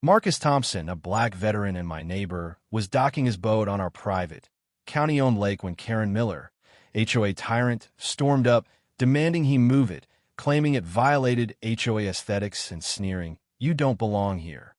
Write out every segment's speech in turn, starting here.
Marcus Thompson, a black veteran and my neighbor, was docking his boat on our private, county-owned lake when Karen Miller, HOA tyrant, stormed up, demanding he move it, claiming it violated HOA aesthetics and sneering, "You don't belong here."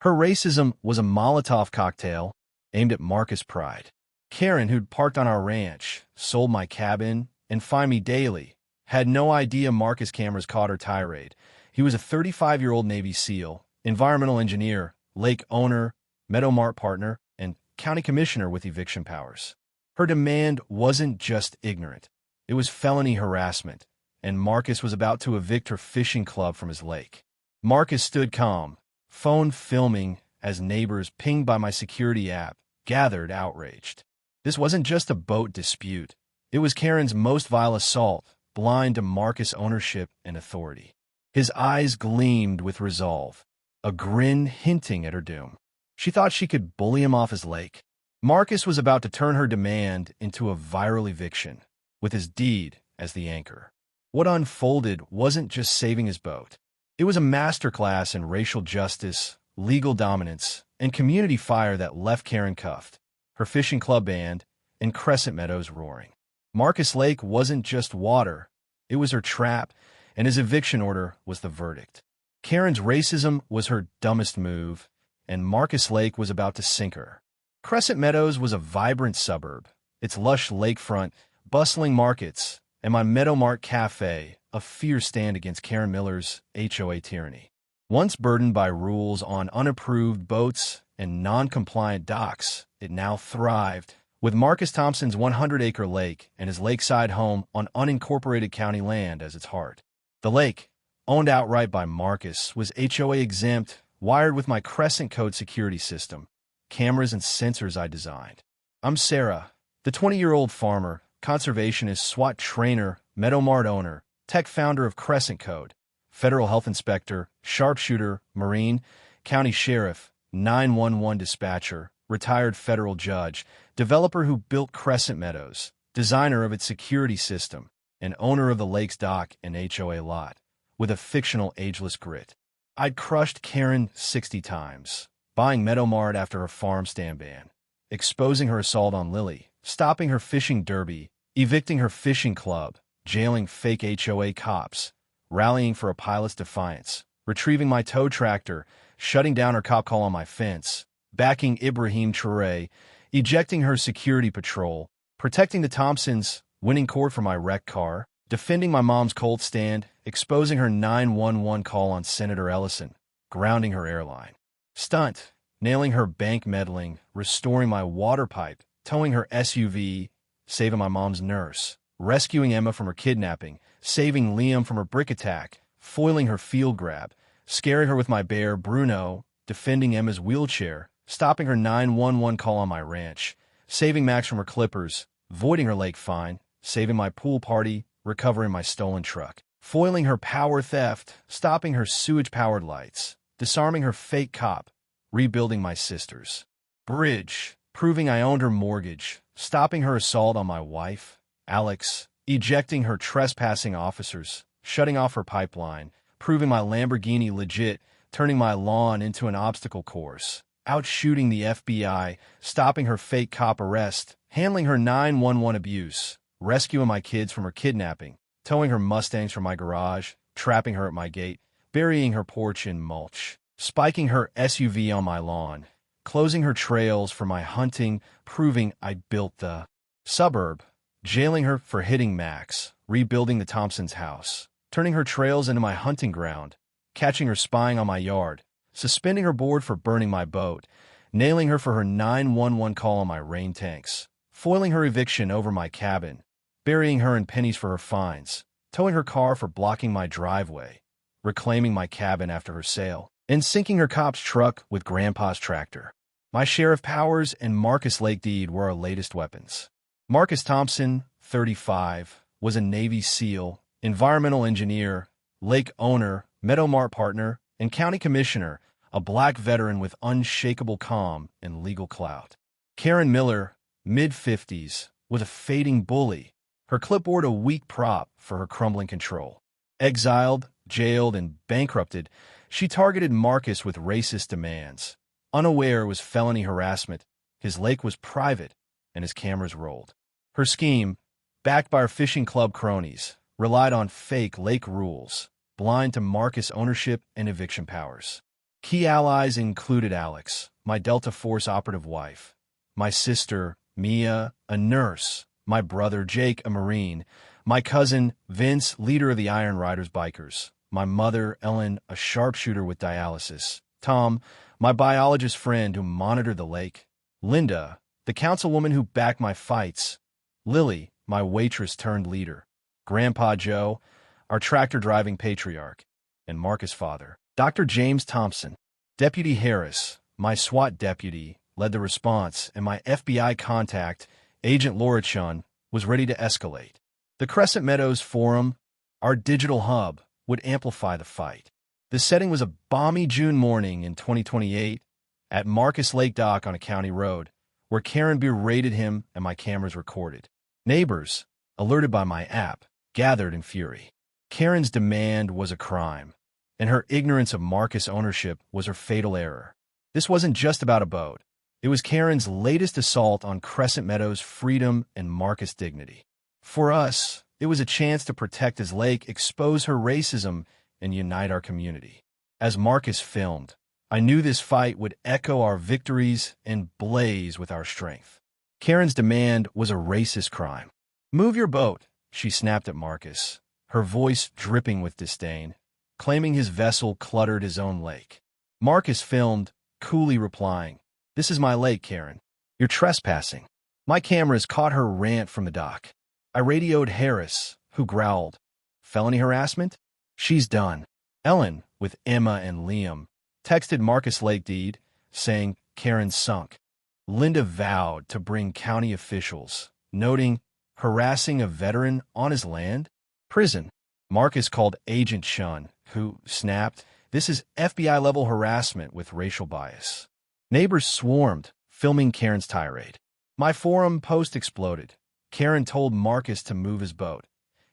Her racism was a Molotov cocktail aimed at Marcus' pride. Karen, who'd parked on our ranch, sold my cabin, and fined me daily, had no idea Marcus' cameras caught her tirade. He was a 35-year-old Navy SEAL, environmental engineer, lake owner, Meadowmart partner, and county commissioner with eviction powers. Her demand wasn't just ignorant. It was felony harassment, and Marcus was about to evict her fishing club from his lake. Marcus stood calm, phone filming as neighbors pinged by my security app gathered outraged. This wasn't just a boat dispute. It was Karen's most vile assault, blind to Marcus' ownership and authority. His eyes gleamed with resolve, a grin hinting at her doom. She thought she could bully him off his lake. Marcus was about to turn her demand into a viral eviction, with his deed as the anchor. What unfolded wasn't just saving his boat. It was a masterclass in racial justice, legal dominance, and community fire that left Karen cuffed, her fishing club banned, and Crescent Meadows roaring. Marcus Lake wasn't just water, it was her trap, and his eviction order was the verdict. Karen's racism was her dumbest move, and Marcus Lake was about to sink her. Crescent Meadows was a vibrant suburb, its lush lakefront, bustling markets, and my Meadowmart Cafe, a fierce stand against Karen Miller's HOA tyranny. Once burdened by rules on unapproved boats and non-compliant docks, it now thrived, with Marcus Thompson's 100-acre lake and his lakeside home on unincorporated county land as its heart. The lake, owned outright by Marcus, was HOA exempt, wired with my Crescent Code security system, cameras and sensors I designed. I'm Sarah, the 20-year-old farmer, conservationist, SWAT trainer, Meadowmart owner, tech founder of Crescent Code, federal health inspector, sharpshooter, Marine, county sheriff, 911 dispatcher, retired federal judge, developer who built Crescent Meadows, designer of its security system, and owner of the lake's dock and HOA lot, with a fictional ageless grit. I'd crushed Karen 60 times, buying Meadowmart after her farm stand ban, exposing her assault on Lily, stopping her fishing derby, evicting her fishing club, jailing fake HOA cops, rallying for a pilot's defiance, retrieving my tow tractor, shutting down her cop call on my fence, backing Ibrahim Traore, ejecting her security patrol, protecting the Thompsons, winning court for my wrecked car, defending my mom's cold stand, exposing her 911 call on Senator Ellison, grounding her airline. Stunt, nailing her bank meddling, restoring my water pipe, towing her SUV, saving my mom's nurse, rescuing Emma from her kidnapping, saving Liam from her brick attack, foiling her field grab, scaring her with my bear Bruno, defending Emma's wheelchair, stopping her 911 call on my ranch, saving Max from her clippers, voiding her lake fine, saving my pool party, recovering my stolen truck, foiling her power theft, stopping her sewage-powered lights, disarming her fake cop, rebuilding my sister's bridge, proving I owned her mortgage, stopping her assault on my wife, Alex, ejecting her trespassing officers, shutting off her pipeline, proving my Lamborghini legit, turning my lawn into an obstacle course, outshooting the FBI, stopping her fake cop arrest, handling her 911 abuse, rescuing my kids from her kidnapping, towing her Mustangs from my garage, trapping her at my gate, burying her porch in mulch, spiking her SUV on my lawn, closing her trails for my hunting, proving I built the suburb, jailing her for hitting Max, rebuilding the Thompsons' house, turning her trails into my hunting ground, catching her spying on my yard, suspending her board for burning my boat, nailing her for her 911 call on my rain tanks, foiling her eviction over my cabin, burying her in pennies for her fines, towing her car for blocking my driveway, reclaiming my cabin after her sale, and sinking her cop's truck with Grandpa's tractor. My Sheriff Powers and Marcus Lake Deed were our latest weapons. Marcus Thompson, 35, was a Navy SEAL, environmental engineer, lake owner, Meadowmart partner, and county commissioner, a black veteran with unshakable calm and legal clout. Karen Miller, mid-50s, was a fading bully, her clipboard a weak prop for her crumbling control. Exiled, jailed, and bankrupted, She targeted Marcus with racist demands. Unaware it was felony harassment, his lake was private, and his cameras rolled. Her scheme, backed by her fishing club cronies, relied on fake lake rules, blind to Marcus ownership and eviction powers. Key allies included Alex, my Delta Force operative wife, my sister, Mia, a nurse, my brother, Jake, a Marine, my cousin, Vince, leader of the Iron Riders bikers, my mother, Ellen, a sharpshooter with dialysis, Tom, my biologist friend who monitored the lake, Linda, the councilwoman who backed my fights, Lily, my waitress-turned-leader, Grandpa Joe, our tractor-driving patriarch, and Marcus' father, Dr. James Thompson. Deputy Harris, my SWAT deputy, led the response, and my FBI contact, Agent Laura Chun, was ready to escalate. The Crescent Meadows Forum, our digital hub, would amplify the fight. The setting was a balmy June morning in 2028 at Marcus Lake Dock on a county road, where Karen berated him and my cameras recorded. Neighbors, alerted by my app, gathered in fury. Karen's demand was a crime, and her ignorance of Marcus ownership was her fatal error. This wasn't just about a boat. It was Karen's latest assault on Crescent Meadows' freedom and Marcus' dignity. For us, it was a chance to protect his lake, expose her racism, and unite our community. As Marcus filmed, I knew this fight would echo our victories and blaze with our strength. Karen's demand was a racist crime. "Move your boat," she snapped at Marcus, her voice dripping with disdain, claiming his vessel cluttered his own lake. Marcus filmed, coolly replying, "This is my lake, Karen. You're trespassing." My cameras caught her rant from the dock. I radioed Harris, who growled, "Felony harassment? She's done." Ellen, with Emma and Liam, texted Marcus Lake Deed, saying Karen sunk. Linda vowed to bring county officials, noting harassing a veteran on his land? Prison. Marcus called Agent Chun, who snapped, "This is FBI-level harassment with racial bias." Neighbors swarmed, filming Karen's tirade. My forum post exploded. Karen told Marcus to move his boat.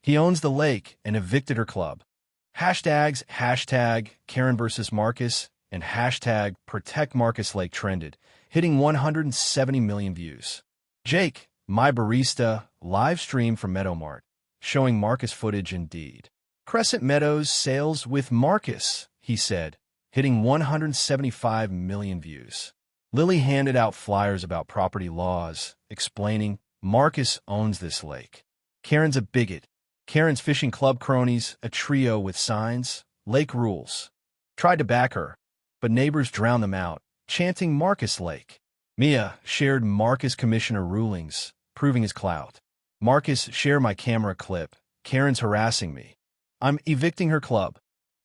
He owns the lake and evicted her club. Hashtags Karen versus Marcus and hashtag Protect Marcus Lake trended, hitting 170 million views. Jake, my barista, live streamed from Meadow Mart, showing Marcus footage indeed. Crescent Meadows sails with Marcus, he said, hitting 175 million views. Lily handed out flyers about property laws, explaining Marcus owns this lake. Karen's a bigot. Karen's fishing club cronies, a trio with signs, lake rules. Tried to back her, but neighbors drowned them out, chanting Marcus Lake. Mia shared Marcus commissioner rulings, proving his clout. Marcus, share my camera clip. Karen's harassing me. I'm evicting her club.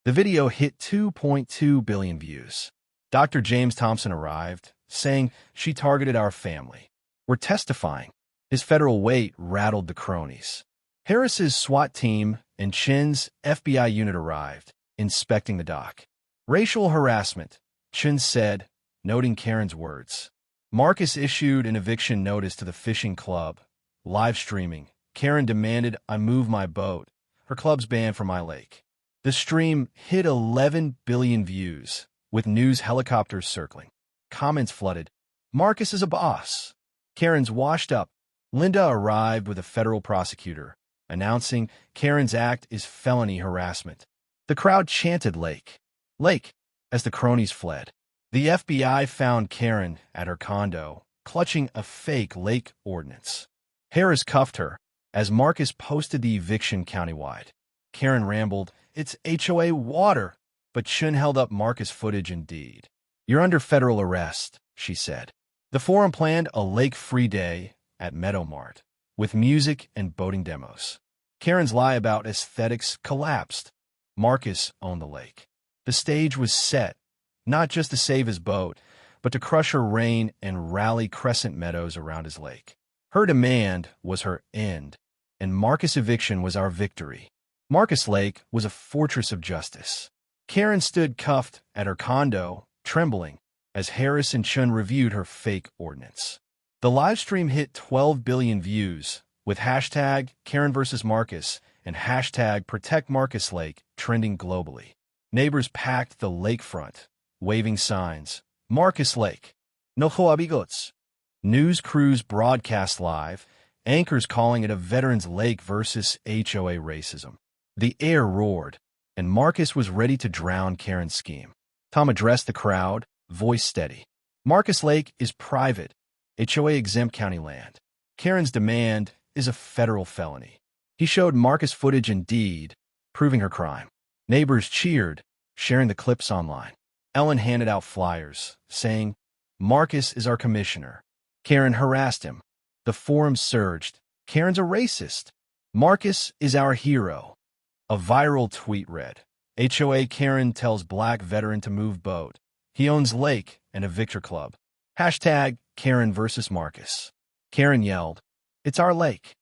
The video hit 2.2 billion views. Dr. James Thompson arrived, saying she targeted our family. We're testifying. His federal weight rattled the cronies. Harris's SWAT team and Chin's FBI unit arrived, inspecting the dock. Racial harassment, Chin said, noting Karen's words. Marcus issued an eviction notice to the fishing club. Live streaming, Karen demanded I move my boat. Her club's banned from my lake. The stream hit 11 billion views, with news helicopters circling. Comments flooded. Marcus is a boss. Karen's washed up. Linda arrived with a federal prosecutor, announcing Karen's act is felony harassment. The crowd chanted Lake, Lake, as the cronies fled. The FBI found Karen at her condo, clutching a fake lake ordinance. Harris cuffed her as Marcus posted the eviction countywide. Karen rambled, "It's HOA water," but Chun held up Marcus footage indeed. "You're under federal arrest," she said. The forum planned a lake-free day at Meadow Mart, with music and boating demos. Karen's lie about aesthetics collapsed. Marcus owned the lake. The stage was set, not just to save his boat, but to crush her reign and rally Crescent Meadows around his lake. Her demand was her end, and Marcus' eviction was our victory. Marcus Lake was a fortress of justice. Karen stood cuffed at her condo, trembling, as Harris and Chun reviewed her fake ordinance. The live stream hit 12 billion views, with hashtag Karen versus Marcus and hashtag Protect Marcus Lake trending globally. Neighbors packed the lakefront, waving signs. Marcus Lake. No HOA bigots. News crews broadcast live, anchors calling it a veterans lake versus HOA racism. The air roared, and Marcus was ready to drown Karen's scheme. Tom addressed the crowd, voice steady. Marcus Lake is private, HOA-exempt county land. Karen's demand is a federal felony. He showed Marcus footage and deed, proving her crime. Neighbors cheered, sharing the clips online. Ellen handed out flyers, saying, Marcus is our commissioner. Karen harassed him. The forum surged. Karen's a racist. Marcus is our hero. A viral tweet read, HOA Karen tells black veteran to move boat. He owns lake and a Victor Club. Hashtag Karen versus Marcus. Karen yelled, it's our lake.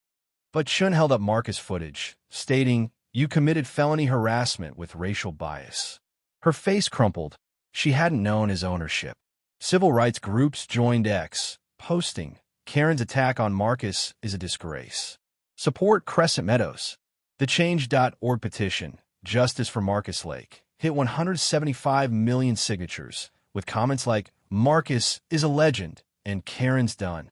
But Shun held up Marcus footage, stating, you committed felony harassment with racial bias. Her face crumpled. She hadn't known his ownership. Civil rights groups joined X, posting, Karen's attack on Marcus is a disgrace. Support Crescent Meadows. The Change.org petition, Justice for Marcus Lake, hit 175 million signatures, with comments like, Marcus is a legend, and Karen's done.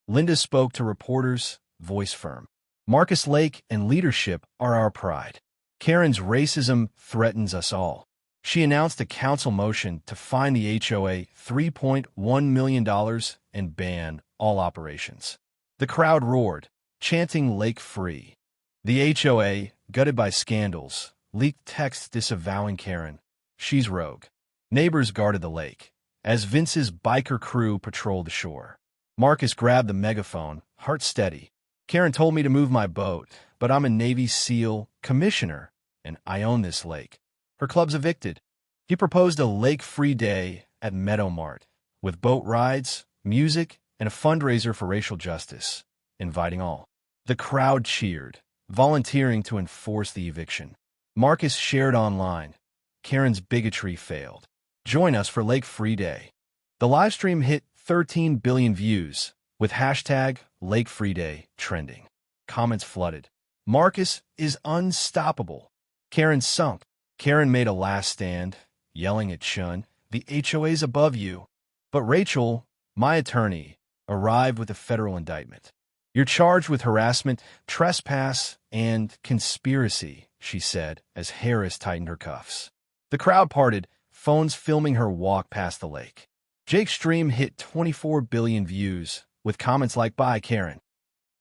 Linda spoke to reporters, voice firm. Marcus Lake and leadership are our pride. Karen's racism threatens us all. She announced a council motion to fine the HOA $3.1 million and ban all operations. The crowd roared, chanting Lake Free. The HOA, gutted by scandals, leaked texts disavowing Karen. She's rogue. Neighbors guarded the lake, as Vince's biker crew patrolled the shore. Marcus grabbed the megaphone, heart steady. Karen told me to move my boat, but I'm a Navy SEAL commissioner, and I own this lake. Her club's evicted. He proposed a lake-free day at Meadow Mart, with boat rides, music, and a fundraiser for racial justice, inviting all. The crowd cheered, volunteering to enforce the eviction. Marcus shared online, Karen's bigotry failed. Join us for Lake Free Day. The livestream hit 13 billion views, with hashtag Lake Free Day trending. Comments flooded. Marcus is unstoppable. Karen sunk. Karen made a last stand, yelling at Shun, the HOA's above you. But Rachel, my attorney, arrived with a federal indictment. You're charged with harassment, trespass, and conspiracy, she said, as Harris tightened her cuffs. The crowd parted, phones filming her walk past the lake. Jake's stream hit 24 billion views, with comments like, bye, Karen.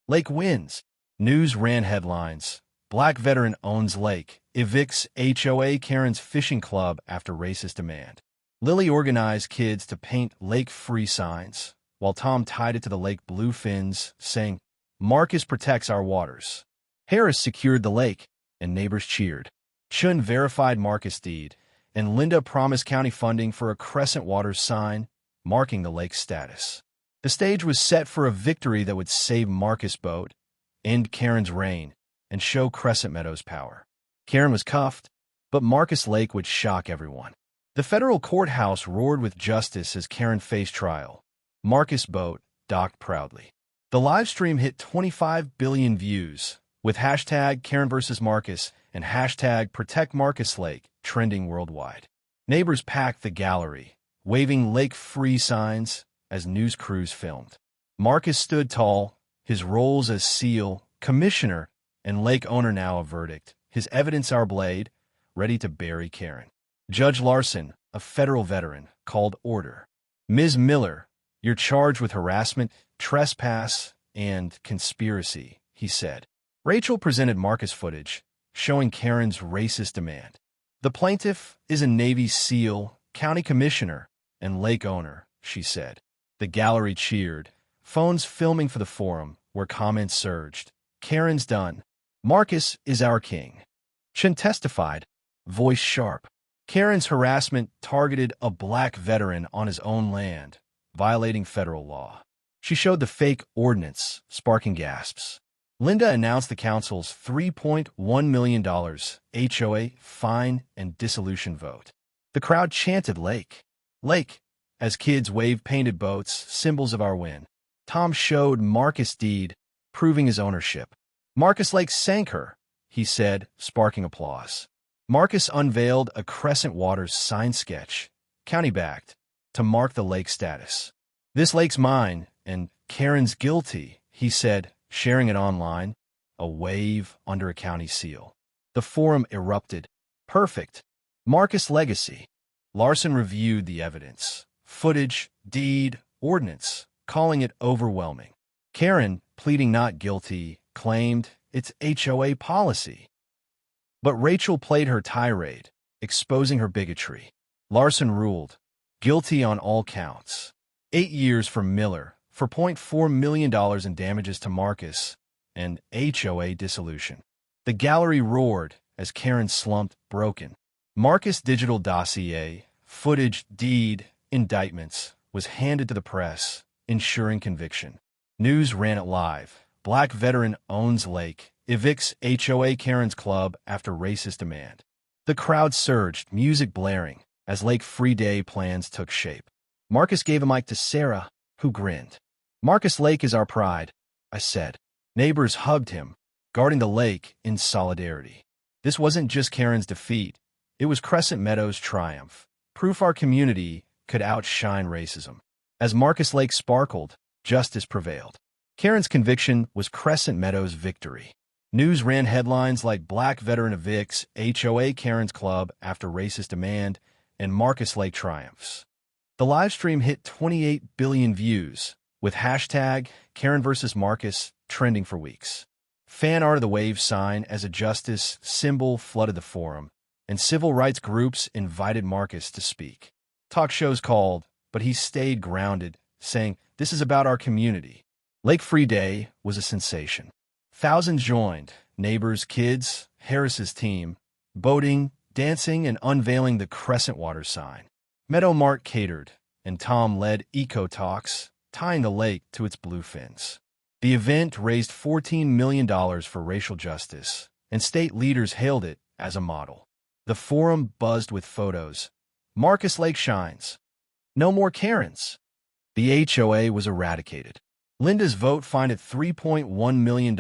Lake wins. News ran headlines. Black veteran owns lake, evicts HOA Karen's fishing club after racist demand. Lily organized kids to paint lake-free signs, while Tom tied it to the lake blue fins, saying, Marcus protects our waters. Harris secured the lake, and neighbors cheered. Chun verified Marcus' deed, and Linda promised county funding for a Crescent Waters sign, marking the lake's status. The stage was set for a victory that would save Marcus' boat, end Karen's reign, and show Crescent Meadows' power. Karen was cuffed, but Marcus Lake would shock everyone. The federal courthouse roared with justice as Karen faced trial. Marcus' boat docked proudly. The live stream hit 25 billion views, with hashtag Karen versus Marcus and hashtag Protect Marcus Lake trending worldwide. Neighbors packed the gallery, waving lake-free signs as news crews filmed. Marcus stood tall, his roles as SEAL, commissioner, and lake owner now a verdict, his evidence our blade, ready to bury Karen. Judge Larson, a federal veteran, called order. Ms. Miller, you're charged with harassment, trespass, and conspiracy, he said. Rachel presented Marcus footage, showing Karen's racist demand. The plaintiff is a Navy SEAL, county commissioner, and lake owner, she said. The gallery cheered, phones filming for the forum, where comments surged. Karen's done. Marcus is our king. Chen testified, voice sharp. Karen's harassment targeted a black veteran on his own land, violating federal law. She showed the fake ordinance, sparking gasps. Linda announced the council's $3.1 million HOA fine and dissolution vote. The crowd chanted Lake, Lake, as kids waved painted boats, symbols of our win. Tom showed Marcus' deed, proving his ownership. Marcus Lake sank her, he said, sparking applause. Marcus unveiled a Crescent Waters sign sketch, county-backed, to mark the lake status. "This lake's mine, and Karen's guilty," he said, sharing it online, a wave under a county seal. The forum erupted. "Perfect. Marcus legacy." Larson reviewed the evidence, footage, deed, ordinance, calling it overwhelming. Karen, pleading not guilty, claimed it's HOA policy. But Rachel played her tirade, exposing her bigotry. Larson ruled, guilty on all counts. 8 years for Miller for $0.4 million in damages to Marcus and HOA dissolution. The gallery roared as Karen slumped, broken. Marcus' digital dossier, footage, deed, indictments, was handed to the press, ensuring conviction. News ran it live. Black veteran owns lake, evicts HOA Karen's club after racist demand. The crowd surged, music blaring, as Lake Free Day plans took shape. Marcus gave a mic to Sarah, who grinned. "Marcus Lake is our pride," I said. Neighbors hugged him, guarding the lake in solidarity. This wasn't just Karen's defeat. It was Crescent Meadows' triumph, proof our community could outshine racism. As Marcus Lake sparkled, justice prevailed. Karen's conviction was Crescent Meadows' victory. News ran headlines like "Black Veteran Evicts HOA Karen's Club After Racist Demand" and "Marcus Lake Triumphs." The livestream hit 28 billion views, with hashtag Karen vs. Marcus trending for weeks. Fan art of the wave sign as a justice symbol flooded the forum, and civil rights groups invited Marcus to speak. Talk shows called, but he stayed grounded, saying, "This is about our community." Lake Free Day was a sensation. Thousands joined, neighbors, kids, Harris's team, boating, dancing, and unveiling the Crescent Water sign. Meadow Mart catered, and Tom led eco talks, tying the lake to its bluefins. The event raised $14 million for racial justice, and state leaders hailed it as a model. The forum buzzed with photos. "Marcus Lake shines. No more Karens." The HOA was eradicated. Linda's vote fined it $3.1 million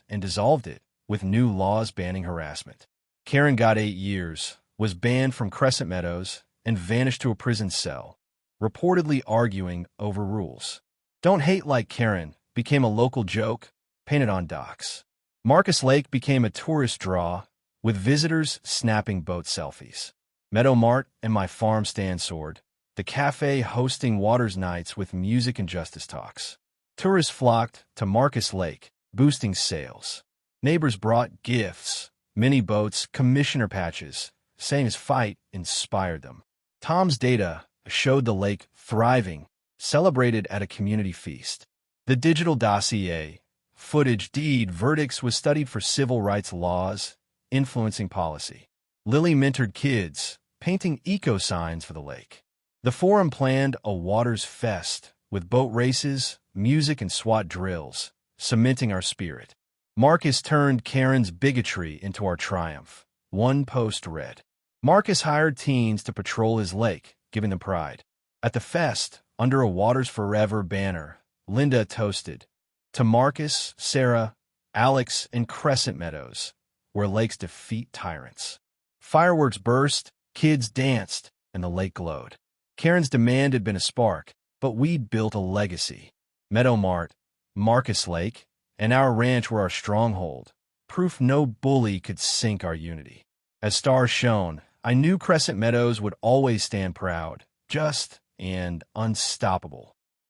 and dissolved it, with new laws banning harassment. Karen got 8 years, was banned from Crescent Meadows, and vanished to a prison cell, reportedly arguing over rules. "Don't hate like Karen" became a local joke, painted on docks. Marcus Lake became a tourist draw, with visitors snapping boat selfies. Meadow Mart and my farm stand soared, the cafe hosting waters nights with music and justice talks. Tourists flocked to Marcus Lake, boosting sales. Neighbors brought gifts, mini boats, commissioner patches, saying his fight inspired them. Tom's data showed the lake thriving, celebrated at a community feast. The digital dossier, footage, deed, verdicts was studied for civil rights laws, influencing policy. Lily mentored kids, painting eco signs for the lake. The forum planned a waters fest with boat races, music, and SWAT drills, cementing our spirit. Marcus turned Karen's bigotry into our triumph. One post read, "Marcus hired teens to patrol his lake, giving them pride." At the fest, under a Waters Forever banner, Linda toasted, "To Marcus, Sarah, Alex, and Crescent Meadows, where lakes defeat tyrants." Fireworks burst, kids danced, and the lake glowed. Karen's demand had been a spark, but we'd built a legacy. Meadow Mart, Marcus Lake, and our ranch were our stronghold, proof no bully could sink our unity. As stars shone, I knew Crescent Meadows would always stand proud, just, and unstoppable.